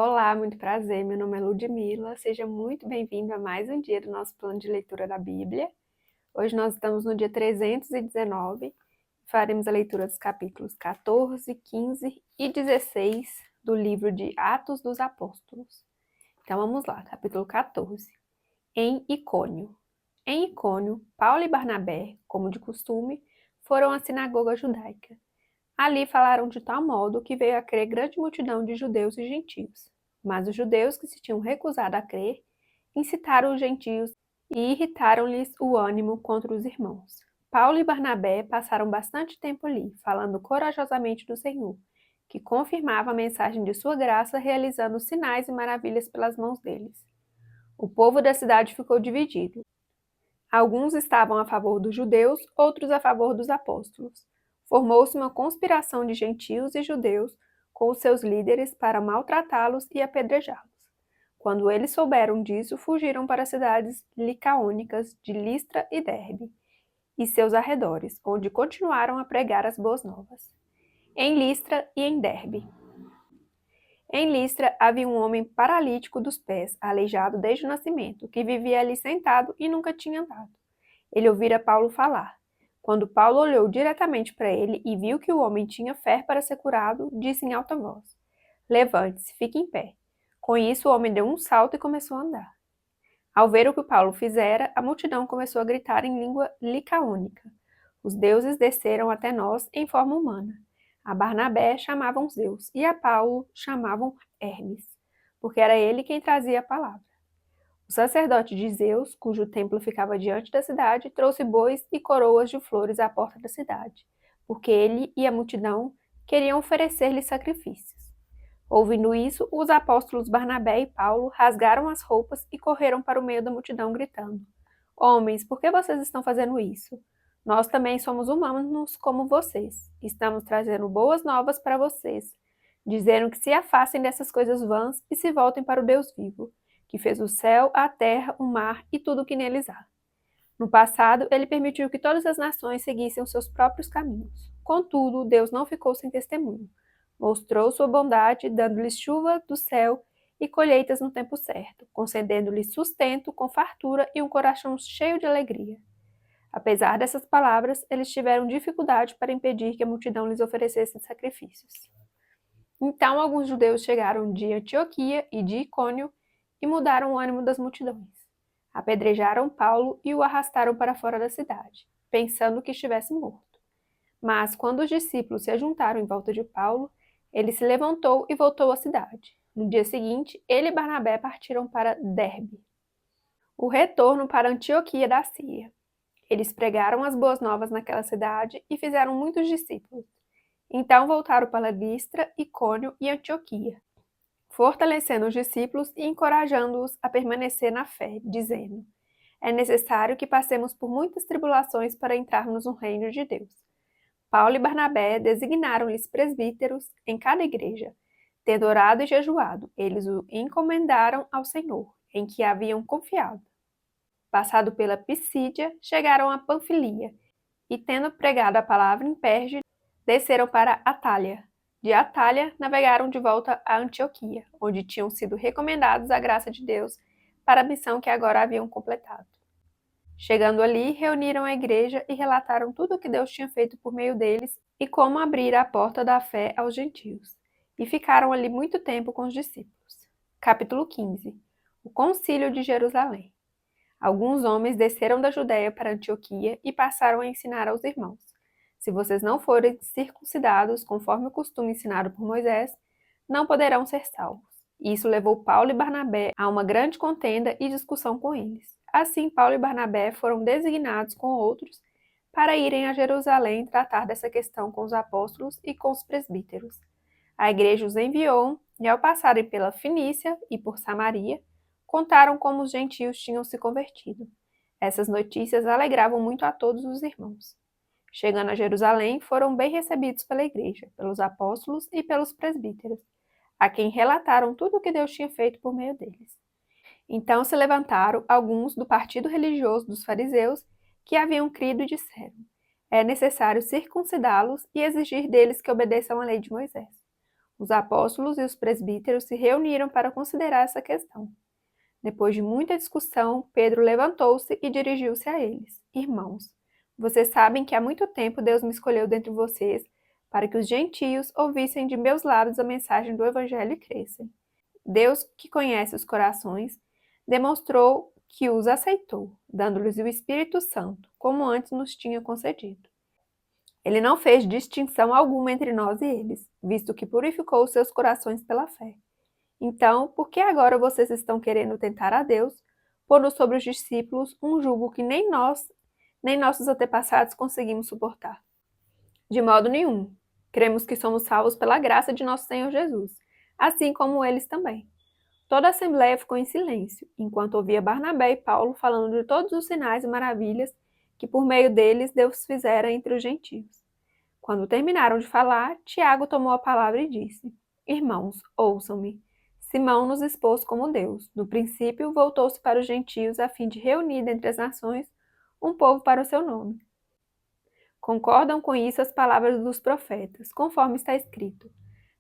Olá, muito prazer. Meu nome é Ludmila. Seja muito bem-vindo a mais um dia do nosso plano de leitura da Bíblia. Hoje nós estamos no dia 319. Faremos a leitura dos capítulos 14, 15 e 16 do livro de Atos dos Apóstolos. Então vamos lá, capítulo 14. Em Icônio. Em Icônio, Paulo e Barnabé, como de costume, foram à sinagoga judaica. Ali falaram de tal modo que veio a crer grande multidão de judeus e gentios. Mas os judeus que se tinham recusado a crer incitaram os gentios e irritaram-lhes o ânimo contra os irmãos. Paulo e Barnabé passaram bastante tempo ali, falando corajosamente do Senhor, que confirmava a mensagem de sua graça, realizando sinais e maravilhas pelas mãos deles. O povo da cidade ficou dividido. Alguns estavam a favor dos judeus, outros a favor dos apóstolos. Formou-se uma conspiração de gentios e judeus com os seus líderes para maltratá-los e apedrejá-los. Quando eles souberam disso, fugiram para as cidades licaônicas de Listra e Derbe e seus arredores, onde continuaram a pregar as boas novas. Em Listra e em Derbe. Em Listra havia um homem paralítico dos pés, aleijado desde o nascimento, que vivia ali sentado e nunca tinha andado. Ele ouvira Paulo falar. Quando Paulo olhou diretamente para ele e viu que o homem tinha fé para ser curado, disse em alta voz: Levante-se, fique em pé. Com isso, o homem deu um salto e começou a andar. Ao ver o que Paulo fizera, a multidão começou a gritar em língua licaônica: Os deuses desceram até nós em forma humana. A Barnabé chamavam Zeus e a Paulo chamavam Hermes, porque era ele quem trazia a palavra. O sacerdote de Zeus, cujo templo ficava diante da cidade, trouxe bois e coroas de flores à porta da cidade, porque ele e a multidão queriam oferecer-lhe sacrifícios. Ouvindo isso, os apóstolos Barnabé e Paulo rasgaram as roupas e correram para o meio da multidão, gritando: Homens, por que vocês estão fazendo isso? Nós também somos humanos como vocês. Estamos trazendo boas novas para vocês, dizendo que se afastem dessas coisas vãs e se voltem para o Deus vivo, que fez o céu, a terra, o mar e tudo o que neles há. No passado, ele permitiu que todas as nações seguissem os seus próprios caminhos. Contudo, Deus não ficou sem testemunho. Mostrou sua bondade, dando-lhes chuva do céu e colheitas no tempo certo, concedendo-lhes sustento com fartura e um coração cheio de alegria. Apesar dessas palavras, eles tiveram dificuldade para impedir que a multidão lhes oferecesse sacrifícios. Então alguns judeus chegaram de Antioquia e de Icônio e mudaram o ânimo das multidões. Apedrejaram Paulo e o arrastaram para fora da cidade, pensando que estivesse morto. Mas quando os discípulos se ajuntaram em volta de Paulo, ele se levantou e voltou à cidade. No dia seguinte, ele e Barnabé partiram para Derbe. O retorno para Antioquia da Síria. Eles pregaram as boas novas naquela cidade e fizeram muitos discípulos. Então voltaram para Listra, Icônio e Antioquia, fortalecendo os discípulos e encorajando-os a permanecer na fé, dizendo: É necessário que passemos por muitas tribulações para entrarmos no reino de Deus. Paulo e Barnabé designaram-lhes presbíteros em cada igreja. Tendo orado e jejuado, eles o encomendaram ao Senhor, em que haviam confiado. Passado pela Pisídia, chegaram a Panfilia, e tendo pregado a palavra em Perge, desceram para Atália. De Atália, navegaram de volta a Antioquia, onde tinham sido recomendados à graça de Deus para a missão que agora haviam completado. Chegando ali, reuniram a igreja e relataram tudo o que Deus tinha feito por meio deles e como abrir a porta da fé aos gentios. E ficaram ali muito tempo com os discípulos. Capítulo 15. O Concílio de Jerusalém. Alguns homens desceram da Judéia para Antioquia e passaram a ensinar aos irmãos: Se vocês não forem circuncidados conforme o costume ensinado por Moisés, não poderão ser salvos. Isso levou Paulo e Barnabé a uma grande contenda e discussão com eles. Assim, Paulo e Barnabé foram designados com outros para irem a Jerusalém tratar dessa questão com os apóstolos e com os presbíteros. A igreja os enviou e, ao passarem pela Fenícia e por Samaria, contaram como os gentios tinham se convertido. Essas notícias alegravam muito a todos os irmãos. Chegando a Jerusalém, foram bem recebidos pela igreja, pelos apóstolos e pelos presbíteros, a quem relataram tudo o que Deus tinha feito por meio deles. Então se levantaram alguns do partido religioso dos fariseus que haviam crido e disseram: É necessário circuncidá-los e exigir deles que obedeçam à lei de Moisés. Os apóstolos e os presbíteros se reuniram para considerar essa questão. Depois de muita discussão, Pedro levantou-se e dirigiu-se a eles. Irmãos, vocês sabem que há muito tempo Deus me escolheu dentre vocês para que os gentios ouvissem de meus lábios a mensagem do Evangelho e crescem. Deus, que conhece os corações, demonstrou que os aceitou, dando-lhes o Espírito Santo, como antes nos tinha concedido. Ele não fez distinção alguma entre nós e eles, visto que purificou os seus corações pela fé. Então, por que agora vocês estão querendo tentar a Deus, pondo sobre os discípulos um jugo que nem nós, nem nossos antepassados conseguimos suportar? De modo nenhum. Cremos que somos salvos pela graça de nosso Senhor Jesus, assim como eles também. Toda a assembleia ficou em silêncio, enquanto ouvia Barnabé e Paulo falando de todos os sinais e maravilhas que por meio deles Deus fizera entre os gentios. Quando terminaram de falar, Tiago tomou a palavra e disse: Irmãos, ouçam-me. Simão nos expôs como Deus. No princípio, voltou-se para os gentios a fim de reunir dentre as nações um povo para o seu nome. Concordam com isso as palavras dos profetas, conforme está escrito.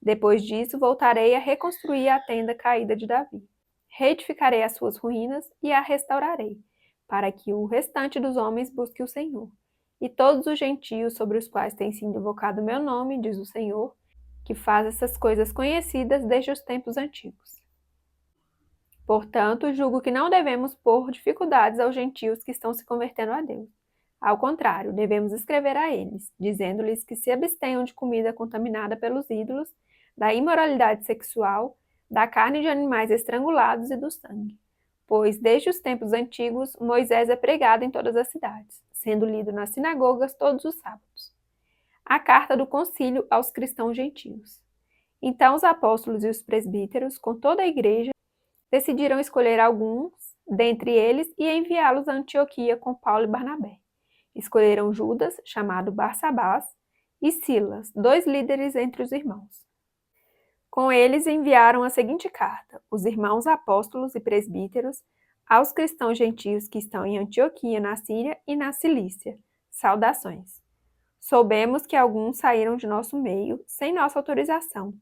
Depois disso, voltarei a reconstruir a tenda caída de Davi. Reedificarei as suas ruínas e a restaurarei, para que o restante dos homens busque o Senhor. E todos os gentios sobre os quais tem sido invocado o meu nome, diz o Senhor, que faz essas coisas conhecidas desde os tempos antigos. Portanto, julgo que não devemos pôr dificuldades aos gentios que estão se convertendo a Deus. Ao contrário, devemos escrever a eles, dizendo-lhes que se abstenham de comida contaminada pelos ídolos, da imoralidade sexual, da carne de animais estrangulados e do sangue. Pois, desde os tempos antigos, Moisés é pregado em todas as cidades, sendo lido nas sinagogas todos os sábados. A carta do concílio aos cristãos gentios. Então os apóstolos e os presbíteros, com toda a igreja, decidiram escolher alguns dentre eles e enviá-los a Antioquia com Paulo e Barnabé. Escolheram Judas, chamado Barsabás, e Silas, 2 líderes entre os irmãos. Com eles enviaram a seguinte carta: os irmãos apóstolos e presbíteros, aos cristãos gentios que estão em Antioquia, na Síria e na Cilícia. Saudações. Soubemos que alguns saíram de nosso meio, sem nossa autorização,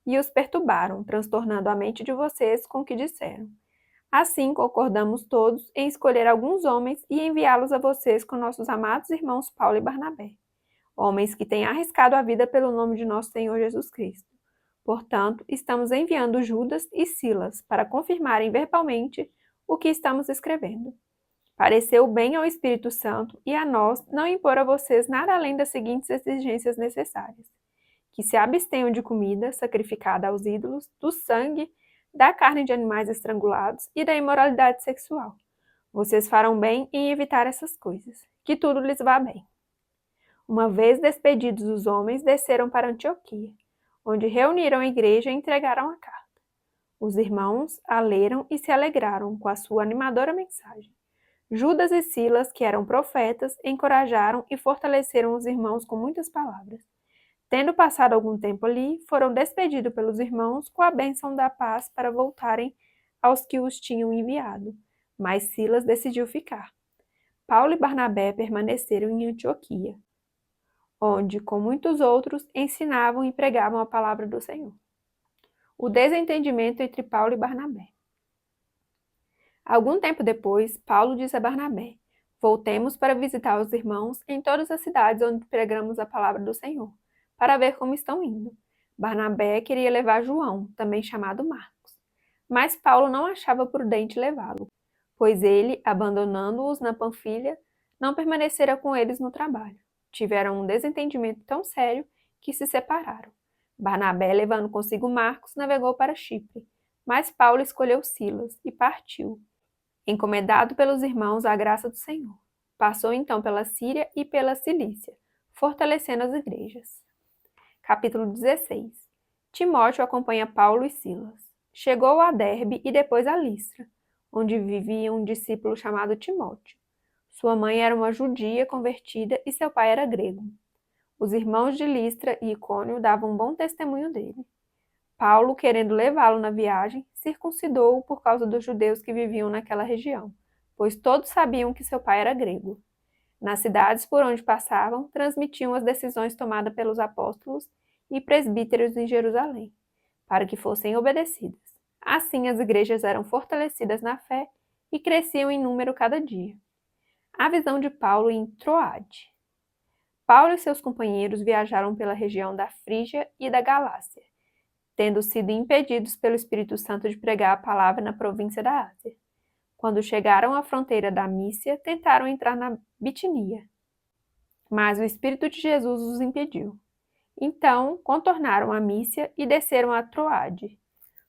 e os perturbaram, transtornando a mente de vocês com o que disseram. Assim, concordamos todos em escolher alguns homens e enviá-los a vocês com nossos amados irmãos Paulo e Barnabé, homens que têm arriscado a vida pelo nome de nosso Senhor Jesus Cristo. Portanto, estamos enviando Judas e Silas para confirmarem verbalmente o que estamos escrevendo. Pareceu bem ao Espírito Santo e a nós não impor a vocês nada além das seguintes exigências necessárias: que se abstenham de comida sacrificada aos ídolos, do sangue, da carne de animais estrangulados e da imoralidade sexual. Vocês farão bem em evitar essas coisas. Que tudo lhes vá bem. Uma vez despedidos os homens, desceram para Antioquia, onde reuniram a igreja e entregaram a carta. Os irmãos a leram e se alegraram com a sua animadora mensagem. Judas e Silas, que eram profetas, encorajaram e fortaleceram os irmãos com muitas palavras. Tendo passado algum tempo ali, foram despedidos pelos irmãos com a bênção da paz para voltarem aos que os tinham enviado. Mas Silas decidiu ficar. Paulo e Barnabé permaneceram em Antioquia, onde, com muitos outros, ensinavam e pregavam a palavra do Senhor. O desentendimento entre Paulo e Barnabé. Algum tempo depois, Paulo disse a Barnabé: voltemos para visitar os irmãos em todas as cidades onde pregamos a palavra do Senhor, para ver como estão indo. Barnabé queria levar João, também chamado Marcos, mas Paulo não achava prudente levá-lo, pois ele, abandonando-os na Panfilha, não permanecera com eles no trabalho. Tiveram um desentendimento tão sério que se separaram. Barnabé, levando consigo Marcos, navegou para Chipre, mas Paulo escolheu Silas e partiu, encomendado pelos irmãos à graça do Senhor. Passou então pela Síria e pela Cilícia, fortalecendo as igrejas. Capítulo 16. Timóteo acompanha Paulo e Silas. Chegou a Derbe e depois a Listra, onde vivia um discípulo chamado Timóteo. Sua mãe era uma judia convertida e seu pai era grego. Os irmãos de Listra e Icônio davam um bom testemunho dele. Paulo, querendo levá-lo na viagem, circuncidou-o por causa dos judeus que viviam naquela região, pois todos sabiam que seu pai era grego. Nas cidades por onde passavam, transmitiam as decisões tomadas pelos apóstolos e presbíteros em Jerusalém. para que fossem obedecidas. Assim, as igrejas eram fortalecidas na fé e cresciam em número cada dia. A visão de Paulo em Troade. Paulo e seus companheiros viajaram pela região da Frígia e da Galácia, tendo sido impedidos pelo Espírito Santo de pregar a palavra na província da Ásia. Quando chegaram à fronteira da Mícia, tentaram entrar na Bitinia, mas o Espírito de Jesus os impediu. Então, contornaram a Mícia e desceram a Troade.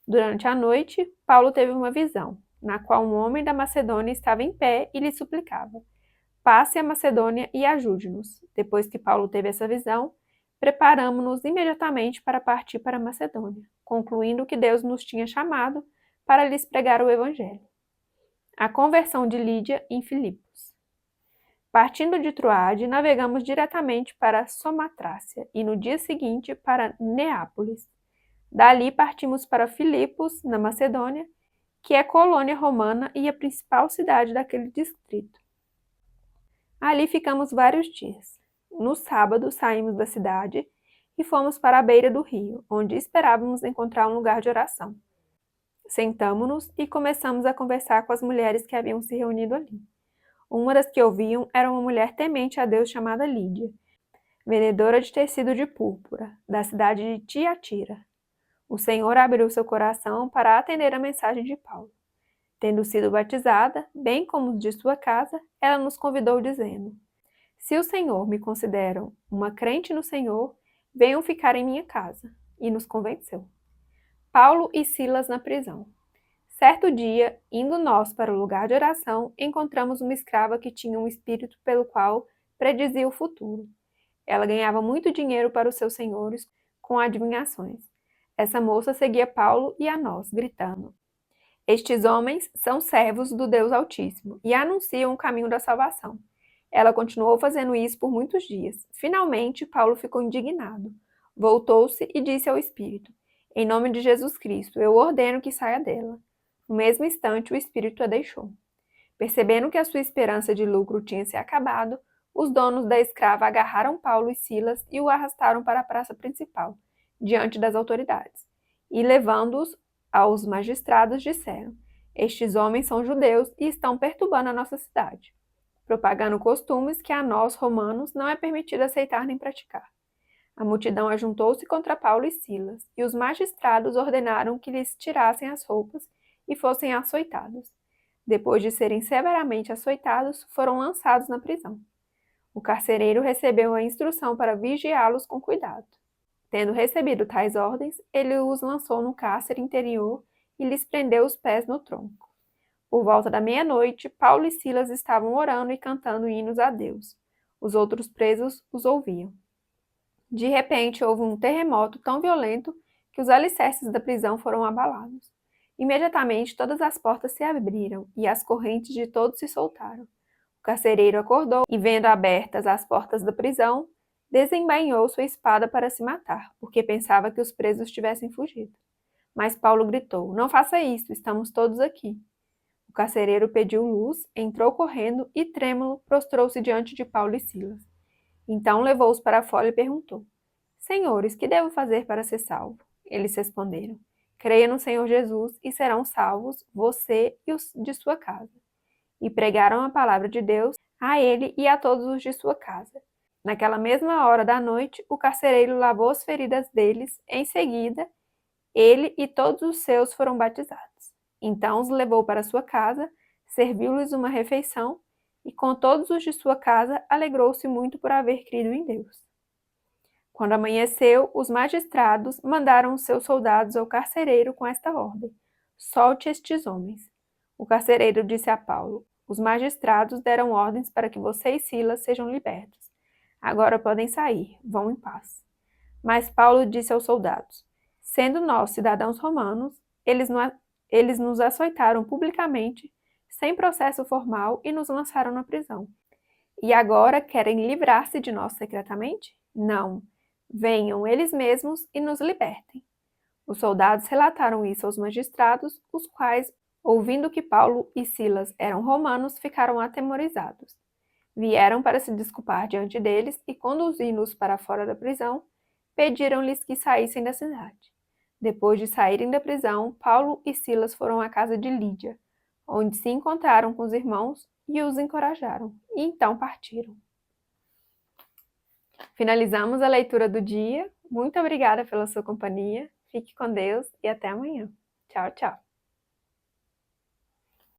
Durante a noite, Paulo teve uma visão, na qual um homem da Macedônia estava em pé e lhe suplicava: passe a Macedônia e ajude-nos. Depois que Paulo teve essa visão, preparamo-nos imediatamente para partir para a Macedônia, concluindo que Deus nos tinha chamado para lhes pregar o Evangelho. A conversão de Lídia em Filipos. Partindo de Troade, navegamos diretamente para Samotracia e no dia seguinte para Neápolis. Dali partimos para Filipos, na Macedônia, que é colônia romana e a principal cidade daquele distrito. Ali ficamos vários dias. No sábado, saímos da cidade e fomos para a beira do rio, onde esperávamos encontrar um lugar de oração. Sentamo-nos e começamos a conversar com as mulheres que haviam se reunido ali. Uma das que ouviam era uma mulher temente a Deus chamada Lídia, vendedora de tecido de púrpura, da cidade de Tiatira. O Senhor abriu seu coração para atender a mensagem de Paulo. Tendo sido batizada, bem como os de sua casa, ela nos convidou dizendo: se o Senhor me consideram uma crente no Senhor, venham ficar em minha casa. E nos convenceu. Paulo e Silas na prisão. Certo dia, indo nós para o lugar de oração, encontramos uma escrava que tinha um espírito pelo qual predizia o futuro. Ela ganhava muito dinheiro para os seus senhores com adivinhações. Essa moça seguia Paulo e a nós, gritando: estes homens são servos do Deus Altíssimo e anunciam o caminho da salvação. Ela continuou fazendo isso por muitos dias. Finalmente, Paulo ficou indignado. Voltou-se e disse ao espírito: em nome de Jesus Cristo, eu ordeno que saia dela. No mesmo instante, o espírito a deixou. Percebendo que a sua esperança de lucro tinha se acabado, os donos da escrava agarraram Paulo e Silas e o arrastaram para a praça principal, diante das autoridades. E, levando-os aos magistrados, disseram: estes homens são judeus e estão perturbando a nossa cidade, propagando costumes que a nós, romanos, não é permitido aceitar nem praticar. A multidão ajuntou-se contra Paulo e Silas, e os magistrados ordenaram que lhes tirassem as roupas e fossem açoitados. Depois de serem severamente açoitados, foram lançados na prisão. O carcereiro recebeu a instrução para vigiá-los com cuidado. Tendo recebido tais ordens, ele os lançou no cárcere interior e lhes prendeu os pés no tronco. Por volta da meia-noite, Paulo e Silas estavam orando e cantando hinos a Deus. Os outros presos os ouviam. De repente, houve um terremoto tão violento que os alicerces da prisão foram abalados. Imediatamente, todas as portas se abriram e as correntes de todos se soltaram. O carcereiro acordou e, vendo abertas as portas da prisão, desembainhou sua espada para se matar, porque pensava que os presos tivessem fugido. Mas Paulo gritou: não faça isso, estamos todos aqui. O carcereiro pediu luz, entrou correndo e, trêmulo, prostrou-se diante de Paulo e Silas. Então levou-os para fora e perguntou: senhores, que devo fazer para ser salvo? Eles responderam: creia no Senhor Jesus e serão salvos você e os de sua casa. E pregaram a palavra de Deus a ele e a todos os de sua casa. Naquela mesma hora da noite, o carcereiro lavou as feridas deles. Em seguida, ele e todos os seus foram batizados. Então os levou para sua casa, serviu-lhes uma refeição e, com todos os de sua casa, alegrou-se muito por haver crido em Deus. Quando amanheceu, os magistrados mandaram os seus soldados ao carcereiro com esta ordem: solte estes homens. O carcereiro disse a Paulo: os magistrados deram ordens para que você e Silas sejam libertos. Agora podem sair, vão em paz. Mas Paulo disse aos soldados: sendo nós cidadãos romanos, eles nos açoitaram publicamente, sem processo formal, e nos lançaram na prisão. E agora querem livrar-se de nós secretamente? Não. Venham eles mesmos e nos libertem. Os soldados relataram isso aos magistrados, os quais, ouvindo que Paulo e Silas eram romanos, ficaram atemorizados. Vieram para se desculpar diante deles e, conduzindo-os para fora da prisão, pediram-lhes que saíssem da cidade. Depois de saírem da prisão, Paulo e Silas foram à casa de Lídia, onde se encontraram com os irmãos e os encorajaram, e então partiram. Finalizamos a leitura do dia. Muito obrigada pela sua companhia. Fique com Deus e até amanhã. Tchau, tchau.